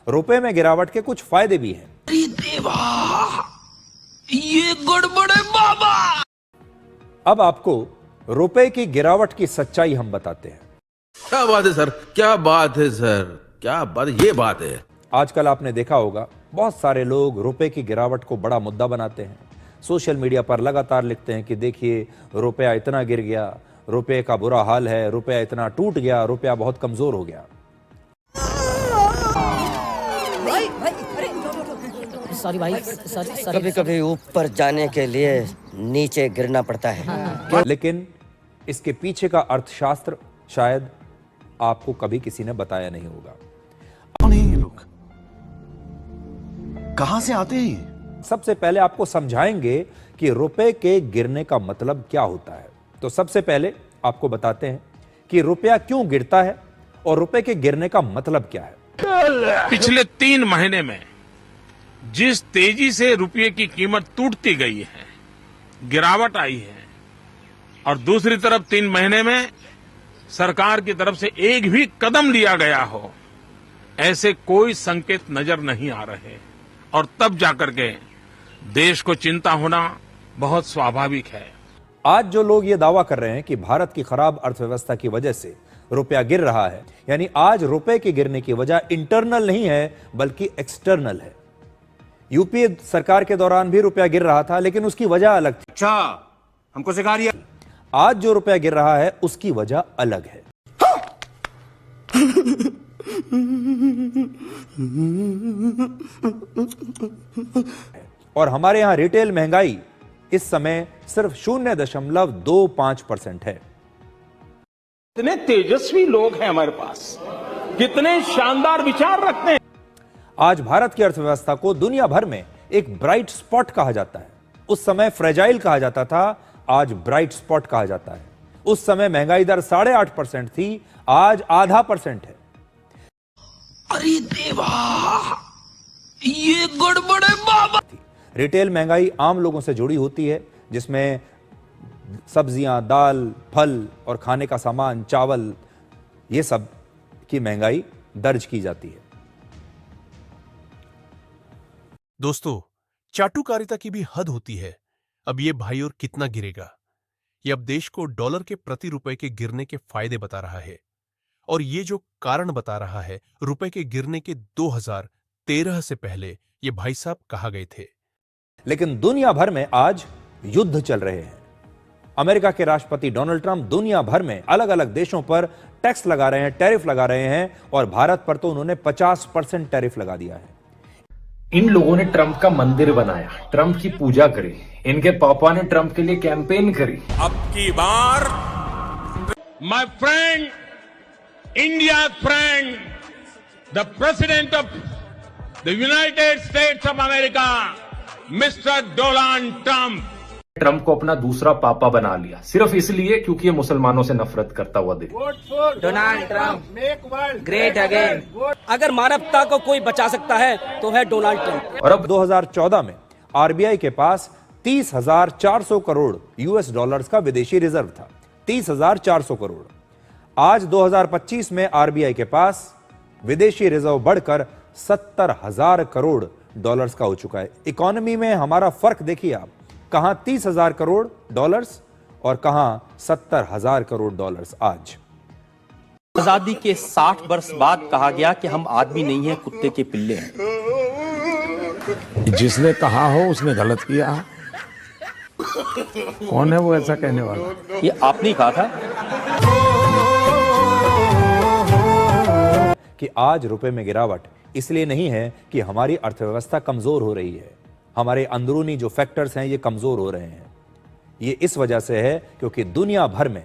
रुपए में गिरावट के कुछ फायदे भी हैं। अरे देवा, ये गड़बड़ है बाबा। अब आपको रुपए की गिरावट की सच्चाई हम बताते हैं। क्या बात है सर, क्या बात है सर, क्या बात, ये बात है। आजकल आपने देखा होगा बहुत सारे लोग रुपए की गिरावट को बड़ा मुद्दा बनाते हैं। सोशल मीडिया पर लगातार लिखते हैं कि देखिए रुपया इतना गिर गया, रुपये का बुरा हाल है, रुपया इतना टूट गया, रुपया बहुत कमजोर हो गया। सॉरी भाई, सॉरी। कभी कभी ऊपर जाने के लिए नीचे गिरना पड़ता है। लेकिन इसके पीछे का अर्थशास्त्र शायद आपको कभी किसी ने बताया नहीं होगा। कौन है ये लोग, कहां से आते हैं? सबसे पहले आपको समझाएंगे कि रुपए के गिरने का मतलब क्या होता है। तो सबसे पहले आपको बताते हैं कि रुपया क्यों गिरता है और रुपए के गिरने का मतलब क्या है। पिछले 3 महीने में जिस तेजी से रुपये की कीमत टूटती गई है, गिरावट आई है, और दूसरी तरफ 3 महीने में सरकार की तरफ से एक भी कदम लिया गया हो, ऐसे कोई संकेत नजर नहीं आ रहे, और तब जाकर के देश को चिंता होना बहुत स्वाभाविक है। आज जो लोग ये दावा कर रहे हैं कि भारत की खराब अर्थव्यवस्था की वजह से रुपया गिर रहा है, यानी आज रुपए के गिरने की वजह इंटरनल नहीं है बल्कि एक्सटर्नल है। यूपीए सरकार के दौरान भी रुपया गिर रहा था, लेकिन उसकी वजह अलग थी। अच्छा, हमको सिखा रही है। आज जो रुपया गिर रहा है उसकी वजह अलग है। और हमारे यहां रिटेल महंगाई इस समय सिर्फ 0.25% है। कितने तेजस्वी लोग हैं हमारे पास, कितने शानदार विचार रखते हैं। आज भारत की अर्थव्यवस्था को दुनिया भर में एक ब्राइट स्पॉट कहा जाता है। उस समय फ्रेजाइल कहा जाता था, आज ब्राइट स्पॉट कहा जाता है। उस समय महंगाई दर 8.5% थी, आज 0.5% है। अरे देवा, ये गड़बड़ है बाबा। रिटेल महंगाई आम लोगों से जुड़ी होती है, जिसमें सब्जियां, दाल, फल और खाने का सामान, चावल, ये सब की महंगाई दर्ज की जाती है। दोस्तों, चाटुकारिता की भी हद होती है। अब ये भाई और कितना गिरेगा, ये अब देश को डॉलर के प्रति रुपए के गिरने के फायदे बता रहा है। और ये जो कारण बता रहा है रुपए के गिरने के 2013 से पहले, ये भाई साहब कहा गए थे। लेकिन दुनिया भर में आज युद्ध चल रहे हैं। अमेरिका के राष्ट्रपति डोनाल्ड ट्रंप दुनिया भर में अलग अलग देशों पर टैक्स लगा रहे हैं, टैरिफ लगा रहे हैं, और भारत पर तो उन्होंने 50% टैरिफ लगा दिया है। इन लोगों ने ट्रंप का मंदिर बनाया, ट्रंप की पूजा करी, इनके पापा ने ट्रंप के लिए कैंपेन करी। अब की बार my friend, India friend, the president of the United States of America, mister Donald Trump को अपना दूसरा पापा बना लिया, सिर्फ इसलिए क्योंकि ये मुसलमानों से नफरत करता हुआ दिख। Donald Trump great again. अगर मानवता को कोई बचा सकता है तो है डोनाल्ड ट्रंप। और अब 2014 में आरबीआई के पास 30,400 करोड़ यूएस डॉलर्स का विदेशी रिजर्व था। 30,400 करोड़। आज 2025 में आरबीआई के पास विदेशी रिजर्व बढ़कर 70,000 करोड़ डॉलर्स का हो चुका है। इकोनॉमी में हमारा फर्क देखिए आप, कहां 30,000 करोड़ डॉलर्स और कहां 70,000 करोड़ डॉलर्स। आज आजादी के 60 वर्ष बाद कहा गया कि हम आदमी नहीं है, कुत्ते के पिल्ले हैं। जिसने कहा हो उसने गलत किया। कौन है वो ऐसा कहने वाला? ये आपने कहा था कि आज रुपए में गिरावट इसलिए नहीं है कि हमारी अर्थव्यवस्था कमजोर हो रही है, हमारे अंदरूनी जो फैक्टर्स हैं ये कमजोर हो रहे हैं। ये इस वजह से है क्योंकि दुनिया भर में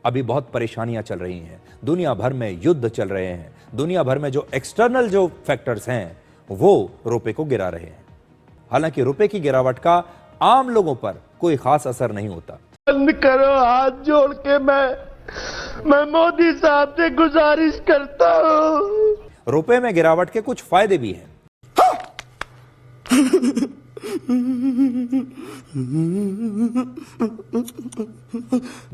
अभी बहुत परेशानियां चल रही हैं, दुनिया भर में युद्ध चल रहे हैं, दुनिया भर में जो एक्सटर्नल जो फैक्टर्स हैं वो रुपए को गिरा रहे हैं। हालांकि रुपए की गिरावट का आम लोगों पर कोई खास असर नहीं होता। बंद करो, हाथ जोड़ के मैं मोदी साहब से गुजारिश करता हूं। रुपए में गिरावट के कुछ फायदे भी हैं।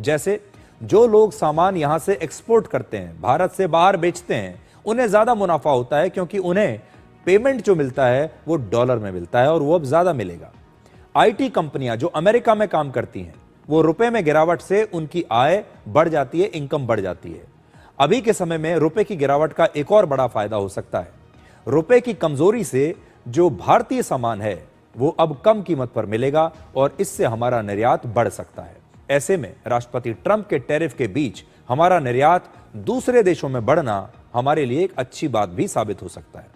जैसे जो लोग सामान यहां से एक्सपोर्ट करते हैं, भारत से बाहर बेचते हैं, उन्हें ज्यादा मुनाफा होता है क्योंकि उन्हें पेमेंट जो मिलता है वो डॉलर में मिलता है और वो अब ज्यादा मिलेगा। आईटी कंपनियां जो अमेरिका में काम करती हैं, वो रुपए में गिरावट से उनकी आय बढ़ जाती है, इनकम बढ़ जाती है। अभी के समय में रुपए की गिरावट का एक और बड़ा फायदा हो सकता है। रुपए की कमजोरी से जो भारतीय सामान है वो अब कम कीमत पर मिलेगा और इससे हमारा निर्यात बढ़ सकता है। ऐसे में राष्ट्रपति ट्रंप के टैरिफ के बीच हमारा निर्यात दूसरे देशों में बढ़ना हमारे लिए एक अच्छी बात भी साबित हो सकता है।